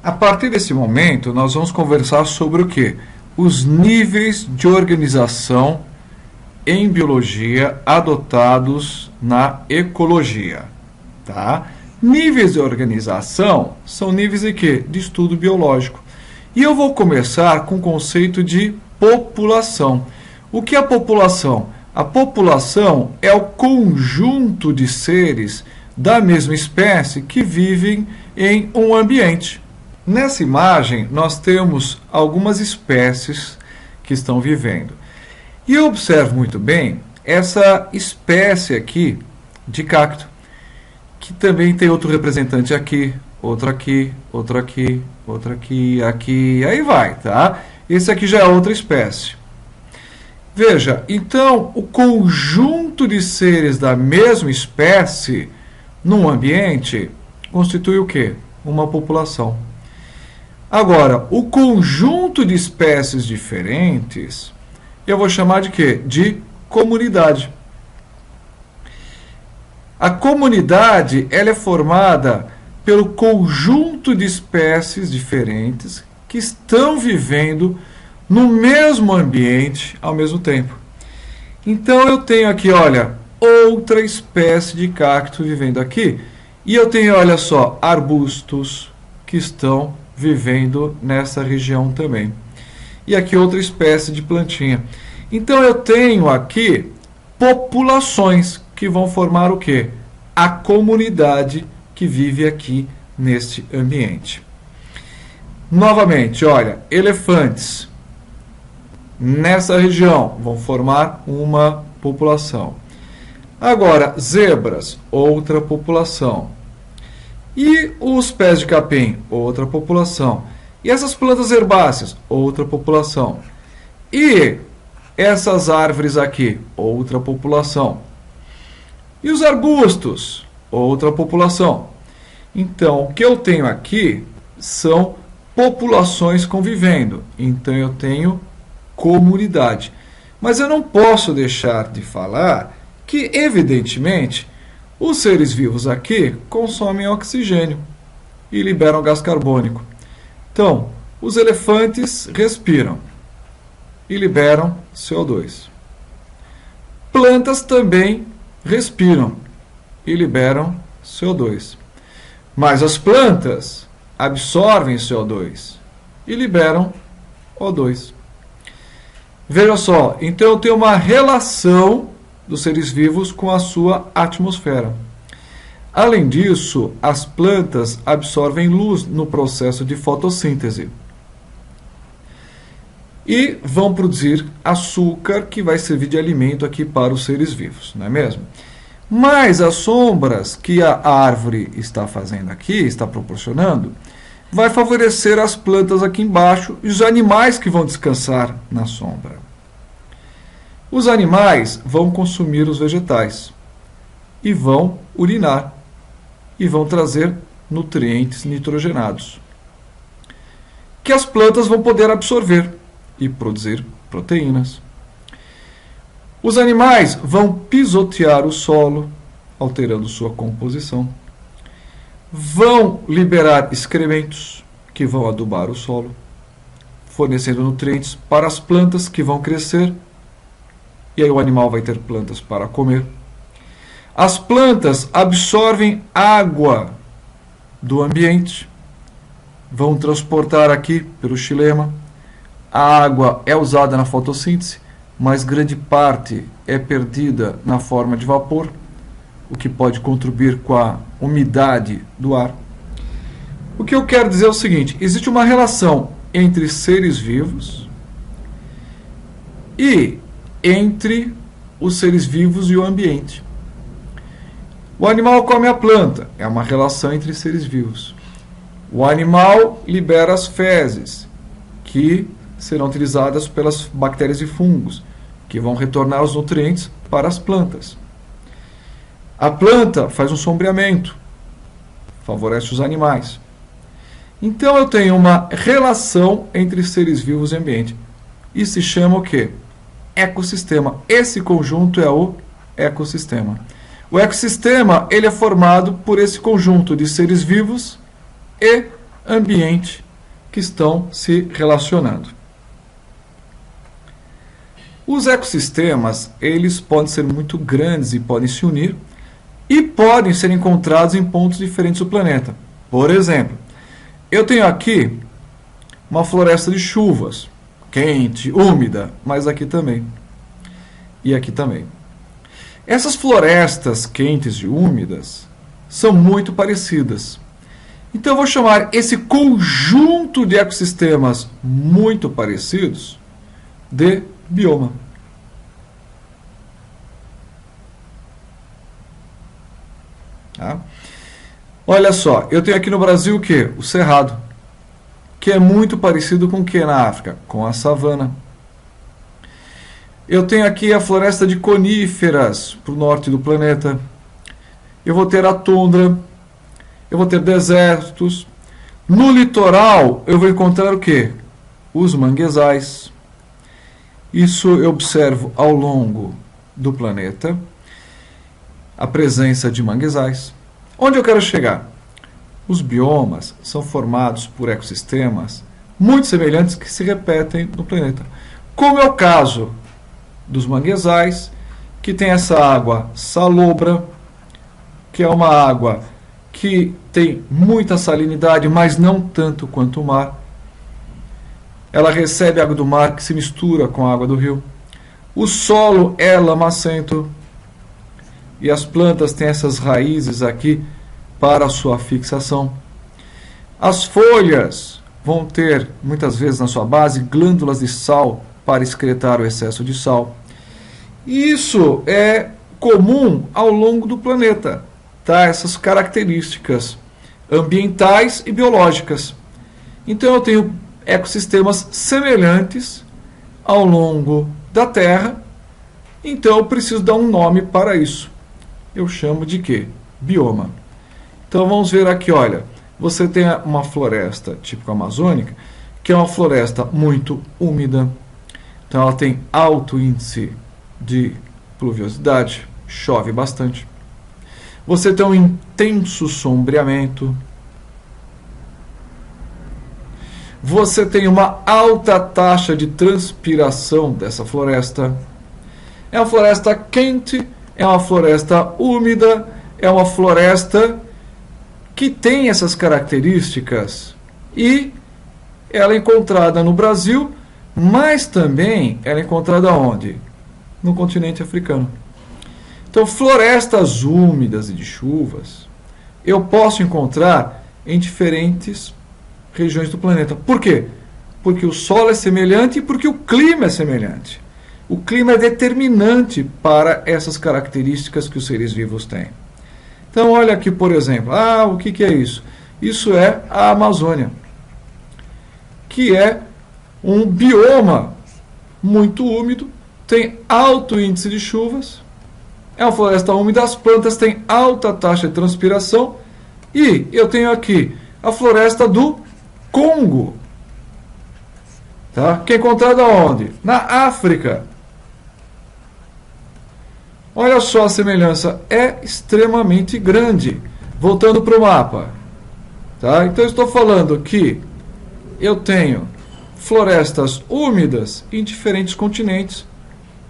A partir desse momento, nós vamos conversar sobre o quê? Os níveis de organização em biologia adotados na ecologia. Tá? Níveis de organização são níveis de quê? De estudo biológico. E eu vou começar com o conceito de população. O que é a população? A população é o conjunto de seres da mesma espécie que vivem em um ambiente. Nessa imagem, nós temos algumas espécies que estão vivendo. E eu observo muito bem essa espécie aqui de cacto, que também tem outro representante aqui, outro aqui, outro aqui, outro aqui, aqui, aí vai, tá? Esse aqui já é outra espécie. Veja, então, o conjunto de seres da mesma espécie num ambiente constitui o quê? Uma população. Agora, o conjunto de espécies diferentes, eu vou chamar de quê? De comunidade. A comunidade, ela é formada pelo conjunto de espécies diferentes que estão vivendo no mesmo ambiente ao mesmo tempo. Então, eu tenho aqui, olha, outra espécie de cacto vivendo aqui. E eu tenho, olha só, arbustos que estão vivendo nessa região também. E aqui outra espécie de plantinha. Então eu tenho aqui populações que vão formar o quê? A comunidade que vive aqui neste ambiente. Novamente, olha, elefantes nessa região vão formar uma população. Agora, zebras, outra população. E os pés de capim, outra população. E essas plantas herbáceas, outra população. E essas árvores aqui, outra população. E os arbustos, outra população. Então, o que eu tenho aqui são populações convivendo. Então, eu tenho comunidade. Mas eu não posso deixar de falar que, evidentemente, os seres vivos aqui consomem oxigênio e liberam gás carbônico. Então, os elefantes respiram e liberam CO2. Plantas também respiram e liberam CO2. Mas as plantas absorvem CO2 e liberam O2. Veja só, então eu tenho uma relação dos seres vivos com a sua atmosfera. Além disso, as plantas absorvem luz no processo de fotossíntese e vão produzir açúcar que vai servir de alimento aqui para os seres vivos, não é mesmo? Mas as sombras que a árvore está fazendo aqui, está proporcionando, vai favorecer as plantas aqui embaixo e os animais que vão descansar na sombra. Os animais vão consumir os vegetais e vão urinar e vão trazer nutrientes nitrogenados que as plantas vão poder absorver e produzir proteínas. Os animais vão pisotear o solo, alterando sua composição. Vão liberar excrementos que vão adubar o solo, fornecendo nutrientes para as plantas que vão crescer. E aí o animal vai ter plantas para comer. As plantas absorvem água do ambiente, vão transportar aqui pelo xilema. A água é usada na fotossíntese, mas grande parte é perdida na forma de vapor, o que pode contribuir com a umidade do ar. O que eu quero dizer é o seguinte: existe uma relação entre seres vivos e entre os seres vivos e o ambiente. O animal come a planta, é uma relação entre seres vivos. O animal libera as fezes, que serão utilizadas pelas bactérias e fungos, que vão retornar os nutrientes para as plantas. A planta faz um sombreamento, favorece os animais. Então eu tenho uma relação entre seres vivos e ambiente. Isso se chama o quê? Ecossistema. Esse conjunto é o ecossistema. O ecossistema ele é formado por esse conjunto de seres vivos e ambiente que estão se relacionando. Os ecossistemas, eles podem ser muito grandes e podem se unir e podem ser encontrados em pontos diferentes do planeta. Por exemplo, eu tenho aqui uma floresta de chuvas, quente, úmida, mas aqui também. E aqui também. Essas florestas quentes e úmidas são muito parecidas. Então eu vou chamar esse conjunto de ecossistemas muito parecidos de bioma. Tá? Olha só, eu tenho aqui no Brasil o quê? O Cerrado, que é muito parecido com o que na África? Com a savana. Eu tenho aqui a floresta de coníferas para o norte do planeta. Eu vou ter a tundra. Eu vou ter desertos. No litoral, eu vou encontrar o quê? Os manguezais. Isso eu observo ao longo do planeta. A presença de manguezais. Onde eu quero chegar? Os biomas são formados por ecossistemas muito semelhantes que se repetem no planeta. Como é o caso dos manguezais, que tem essa água salobra, que é uma água que tem muita salinidade, mas não tanto quanto o mar. Ela recebe água do mar que se mistura com a água do rio. O solo é lamacento e as plantas têm essas raízes aqui para a sua fixação. As folhas vão ter, muitas vezes na sua base, glândulas de sal para excretar o excesso de sal. Isso é comum ao longo do planeta, tá? Essas características ambientais e biológicas. Então eu tenho ecossistemas semelhantes ao longo da Terra, então eu preciso dar um nome para isso. Eu chamo de quê? Bioma. Então vamos ver aqui, olha, você tem uma floresta típica amazônica, que é uma floresta muito úmida, então ela tem alto índice de pluviosidade, chove bastante. Você tem um intenso sombreamento. Você tem uma alta taxa de transpiração dessa floresta. É uma floresta quente, é uma floresta úmida, é uma floresta que tem essas características e ela é encontrada no Brasil, mas também ela é encontrada onde? No continente africano. Então, florestas úmidas e de chuvas eu posso encontrar em diferentes regiões do planeta. Por quê? Porque o solo é semelhante e porque o clima é semelhante. O clima é determinante para essas características que os seres vivos têm. Então, olha aqui, por exemplo. O que é isso? Isso é a Amazônia, que é um bioma muito úmido, tem alto índice de chuvas, é uma floresta úmida, as plantas têm alta taxa de transpiração, e eu tenho aqui a floresta do Congo, tá? Que é encontrada onde? Na África. Olha só a semelhança, é extremamente grande. Voltando para o mapa. Tá? Então eu estou falando que eu tenho florestas úmidas em diferentes continentes,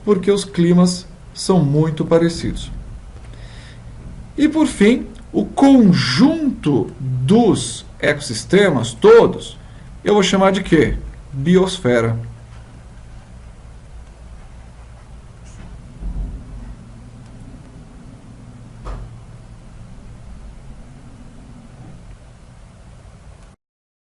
porque os climas são muito parecidos. E por fim, o conjunto dos ecossistemas todos, eu vou chamar de quê? Biosfera.